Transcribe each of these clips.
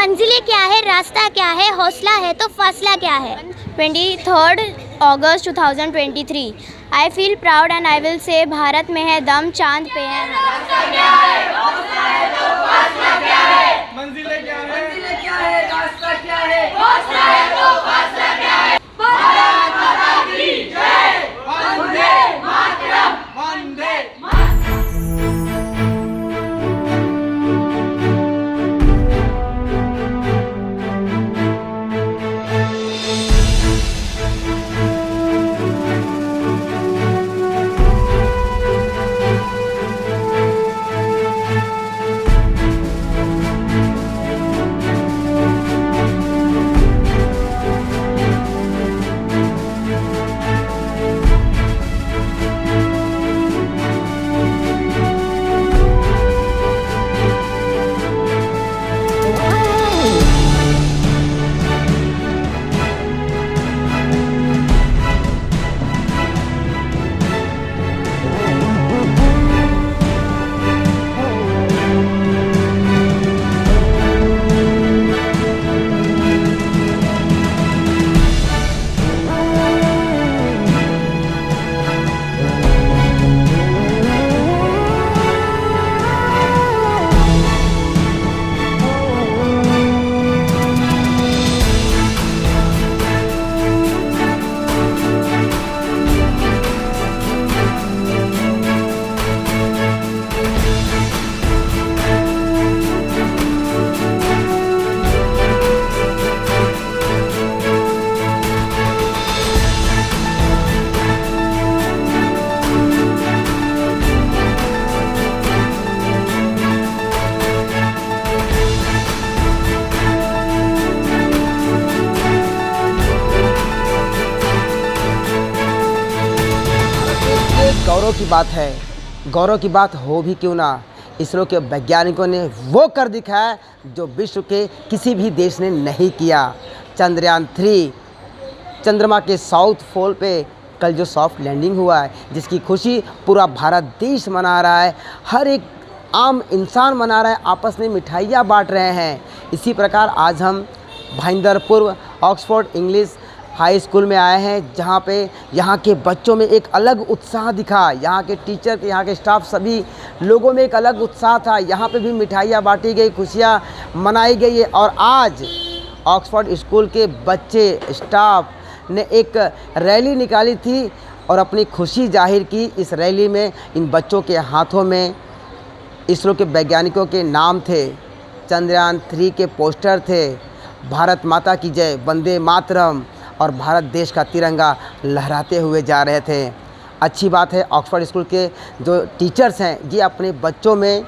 मंजिलें क्या है, रास्ता क्या है, हौसला है तो फासला क्या है। 23 अगस्त 2023। I feel proud and I will say Bharat में है दम, चांद पे है हम। मंजिलें क्या है, रास्ता क्या है, हौसला है तो फासला क्या है। भारत माता की जय। वंदे मातरम। वंदे गौरव की बात है, गौरव की बात हो भी क्यों ना, इसरो के वैज्ञानिकों ने वो कर दिखाया जो विश्व के किसी भी देश ने नहीं किया। चंद्रयान 3 चंद्रमा के साउथ पोल पे कल जो सॉफ्ट लैंडिंग हुआ है, जिसकी खुशी पूरा भारत देश मना रहा है, हर एक आम इंसान मना रहा है, आपस में मिठाइयाँ बांट रहे हैं। इसी प्रकार आज हम भाईंदरपुर ऑक्सफोर्ड इंग्लिश हाई स्कूल में आए हैं, जहाँ पे यहाँ के बच्चों में एक अलग उत्साह दिखा। यहाँ के टीचर, यहाँ के स्टाफ, सभी लोगों में एक अलग उत्साह था। यहाँ पे भी मिठाइयाँ बांटी गई, खुशियाँ मनाई गई है। और आज ऑक्सफोर्ड स्कूल के बच्चे, स्टाफ ने एक रैली निकाली थी और अपनी खुशी जाहिर की। इस रैली में इन बच्चों के हाथों में इसरो के वैज्ञानिकों के नाम थे, चंद्रयान 3 के पोस्टर थे, भारत माता की जय, वंदे मातरम और भारत देश का तिरंगा लहराते हुए जा रहे थे। अच्छी बात है, ऑक्सफोर्ड स्कूल के जो टीचर्स हैं ये अपने बच्चों में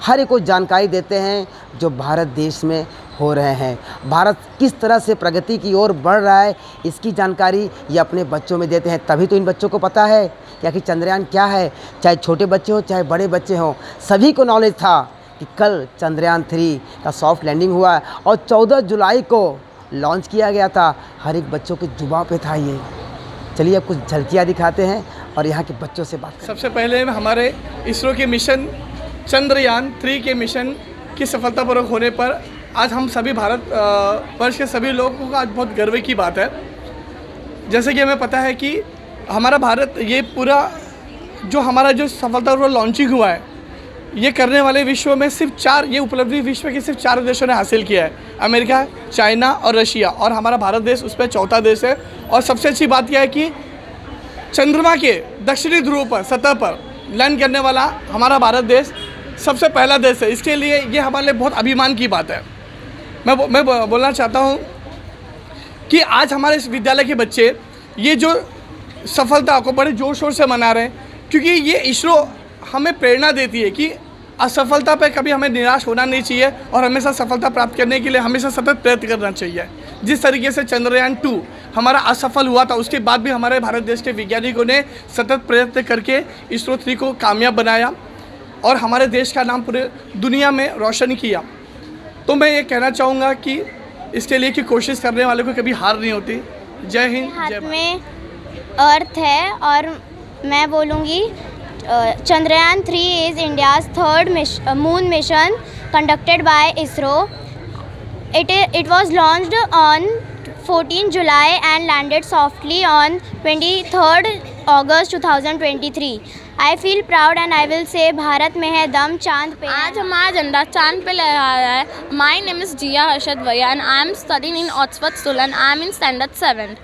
हर एक को जानकारी देते हैं जो भारत देश में हो रहे हैं, भारत किस तरह से प्रगति की ओर बढ़ रहा है, इसकी जानकारी ये अपने बच्चों में देते हैं। तभी तो इन बच्चों को पता है कि आखिर चंद्रयान क्या है। चाहे छोटे बच्चे हों चाहे बड़े बच्चे हों, सभी को नॉलेज था कि कल चंद्रयान 3 का सॉफ्ट लैंडिंग हुआ है और 14 जुलाई को लॉन्च किया गया था। हर एक बच्चों के जुबान पे था ये। चलिए अब कुछ झलकियाँ दिखाते हैं और यहाँ के बच्चों से बात करें। सबसे पहले हमारे इसरो के मिशन चंद्रयान 3 के मिशन की सफलतापूर्वक होने पर आज हम सभी भारत वर्ष के सभी लोगों का आज बहुत गर्व की बात है। जैसे कि हमें पता है कि हमारा भारत ये पूरा जो हमारा जो सफलतापूर्वक लॉन्चिंग हुआ है, ये करने वाले विश्व में सिर्फ 4, ये उपलब्धि विश्व के सिर्फ 4 देशों ने हासिल किया है, अमेरिका, चाइना और रशिया, और हमारा भारत देश उस पर चौथा देश है। और सबसे अच्छी बात यह है कि चंद्रमा के दक्षिणी ध्रुव पर सतह पर लैंड करने वाला हमारा भारत देश सबसे पहला देश है। इसके लिए ये हमारे लिए बहुत अभिमान की बात है। मैं बोलना चाहता हूँ कि आज हमारे इस विद्यालय के बच्चे ये जो सफलता को बड़े जोर शोर से मना रहे हैं, क्योंकि ये इसरो हमें प्रेरणा देती है कि असफलता पे कभी हमें निराश होना नहीं चाहिए और हमेशा सफलता प्राप्त करने के लिए हमेशा सतत प्रयत्न करना चाहिए। जिस तरीके से चंद्रयान 2 हमारा असफल हुआ था, उसके बाद भी हमारे भारत देश के वैज्ञानिकों ने सतत प्रयत्न करके इसरो 3 को कामयाब बनाया और हमारे देश का नाम पूरे दुनिया में रोशन किया। तो मैं ये कहना चाहूँगा कि इसके लिए कि कोशिश करने वाले को कभी हार नहीं होती। जय हिंद, जय हाथ में अर्थ है और मैं बोलूँगी Chandrayaan 3 is India's third moon mission conducted by ISRO It was launched on 14 July and landed softly on 23rd August 2023. I feel proud and I will say Bharat में है दम चांद पे। आज हमारा झंडा चांद पे लहरा रहा है। My name is Jia Harshad Vaya and I am studying in Oxford School and I am in standard 7th.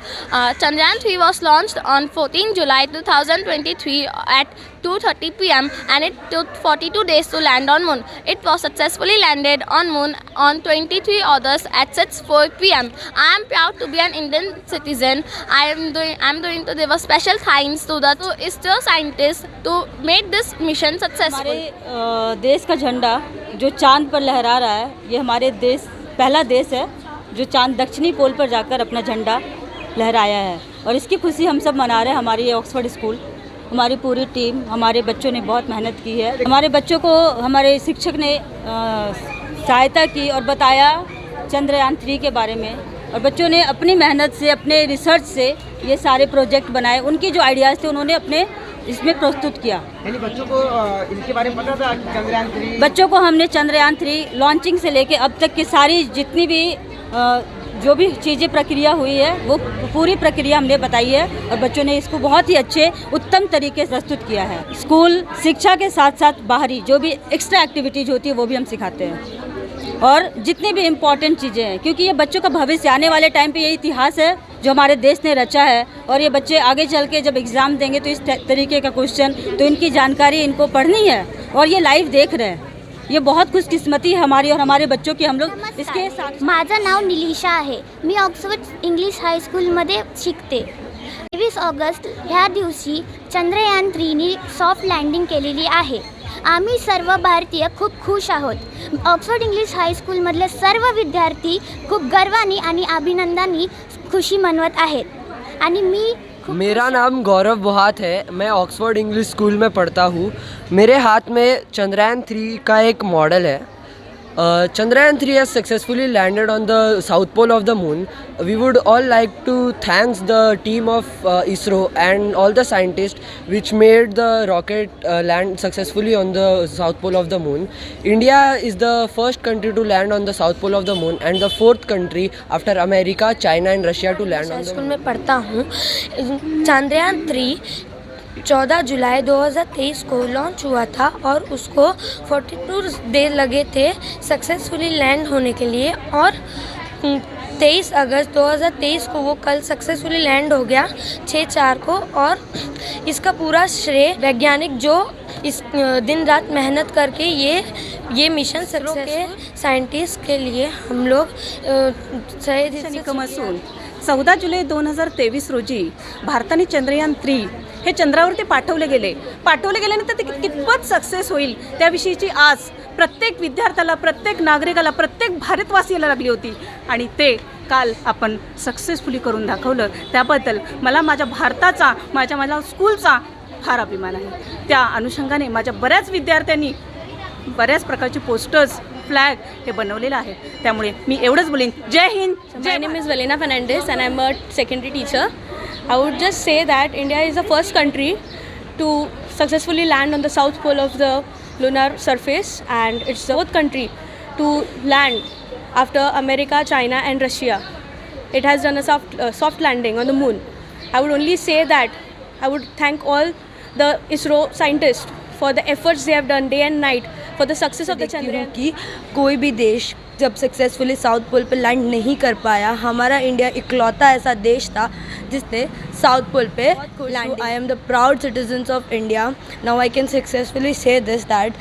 Chandrayaan 3 was launched on 14 July 2023 at 2:30 p.m. and it took 42 days to land on moon. It was successfully landed on moon on 23 August at 6:04 p.m. I am proud to be an Indian citizen. I am doing to give a special thanks to the ISRO scientists to make this mission successful. हमारे देश का झंडा जो चांद पर लहरा रहा है, ये हमारे देश पहला देश है जो चांद दक्षिणी पोल पर जाकर अपना झंडा लहराया है और इसकी खुशी हम सब मना रहे हैं। हमारी ये ऑक्सफोर्ड स्कूल, हमारी पूरी टीम, हमारे बच्चों ने बहुत मेहनत की है। हमारे बच्चों को हमारे शिक्षक ने सहायता की और बताया चंद्रयान 3 के बारे में और बच्चों ने अपनी मेहनत से, अपने रिसर्च से ये सारे प्रोजेक्ट बनाए। उनकी जो आइडियाज़ थे उन्होंने अपने इसमें प्रस्तुत किया। यानी बच्चों को इनके बारे में पता था कि चंद्रयान 3? बच्चों को हमने चंद्रयान 3 लॉन्चिंग से लेके अब तक की सारी जितनी भी जो भी चीज़ें प्रक्रिया हुई है वो पूरी प्रक्रिया हमने बताई है और बच्चों ने इसको बहुत ही अच्छे उत्तम तरीके से प्रस्तुत किया है। स्कूल शिक्षा के साथ साथ बाहरी जो भी एक्स्ट्रा एक्टिविटीज़ होती है वो भी हम सिखाते हैं और जितनी भी इम्पॉर्टेंट चीज़ें हैं, क्योंकि ये बच्चों का भविष्य, आने वाले टाइम पे ये इतिहास है जो हमारे देश ने रचा है और ये बच्चे आगे चल के जब एग्ज़ाम देंगे तो इस तरीके का क्वेश्चन, तो इनकी जानकारी इनको पढ़नी है और ये लाइव देख रहे हैं। ये बहुत खुशकिस्मती है हमारी और हमारे बच्चों की। हम लोग इसके साथ। माझं नाव निलिशा आहे। मी ऑक्सफर्ड इंग्लिश हायस्कूलमध्ये शिकते। 23 ऑगस्ट ह्या दिवशी चंद्रयान 3नी सॉफ्ट लँडिंग केलेली आहे। आम्ही सर्व भारतीय खूप खुश आहोत। ऑक्सफर्ड इंग्लिश हायस्कूलमधले सर्व विद्यार्थी खूप गर्वाने आणि अभिनंदाने खुशी मनवत आहेत आणि मी मेरा नाम गौरव बुहात है। मैं ऑक्सफोर्ड इंग्लिश स्कूल में पढ़ता हूँ। मेरे हाथ में चंद्रयान 3 का एक मॉडल है। Chandrayaan 3 has successfully landed on the south pole of the moon. We would all like to thank the team of ISRO and all the scientists which made the rocket land successfully on the south pole of the moon. India is the first country to land on the south pole of the moon and the fourth country after America, China and Russia to land on the school में पढ़ता हूँ। चंद्रयान 3 14 जुलाई 2023 को launch हुआ था और उसको 42 day लगे थे सक्सेसफुली लैंड होने के लिए और 23 अगस्त 2023 को वो कल सक्सेसफुली लैंड हो गया 6/4 को। और इसका पूरा श्रेय वैज्ञानिक जो इस दिन रात मेहनत करके ये मिशन सक्सेसफुल साइंटिस्ट के लिए हम लोग शैक्षणिक असून 14 जुलै 2023 रोजी भारताने चंद्रयान 3 हे चंद्रावरती पाठवले गेल्यानंतर ते कितपत सक्सेस होईल त्याविषयीची आस प्रत्येक विद्यार्थ्याला, प्रत्येक नागरिकाला, प्रत्येक भारतवासियाला लागली होती आणि ते काल आपण सक्सेसफुली करून दाखवलं। त्याबद्दल मला माझ्या भारताचा, माझ्या स्कूलचा फार अभिमान आहे। त्या अनुषंगाने माझ्या बऱ्याच विद्यार्थ्यांनी बऱ्याच प्रकारचे पोस्टर्स, फ्लॅग हे बनवलेलं आहे। त्यामुळे मी एवढंच बोलेन, जय Hind. My name is Valena Fernandez and I'm a secondary teacher. I would just say that India is the first country to successfully land on the south pole of the lunar surface and it's the fourth country to land after America, China and Russia. It has done a soft landing on the moon. I would only say that I would thank all the ISRO scientists for the efforts they have done day and night for the success of the Chandrayaan. कि कोई भी देश जब successfully south pole पे land नहीं कर पाया, हमारा इंडिया इकलौता ऐसा देश था जिसने साउथ पोल पे land. I am the proud citizens of India. Now I can successfully से दिस दैट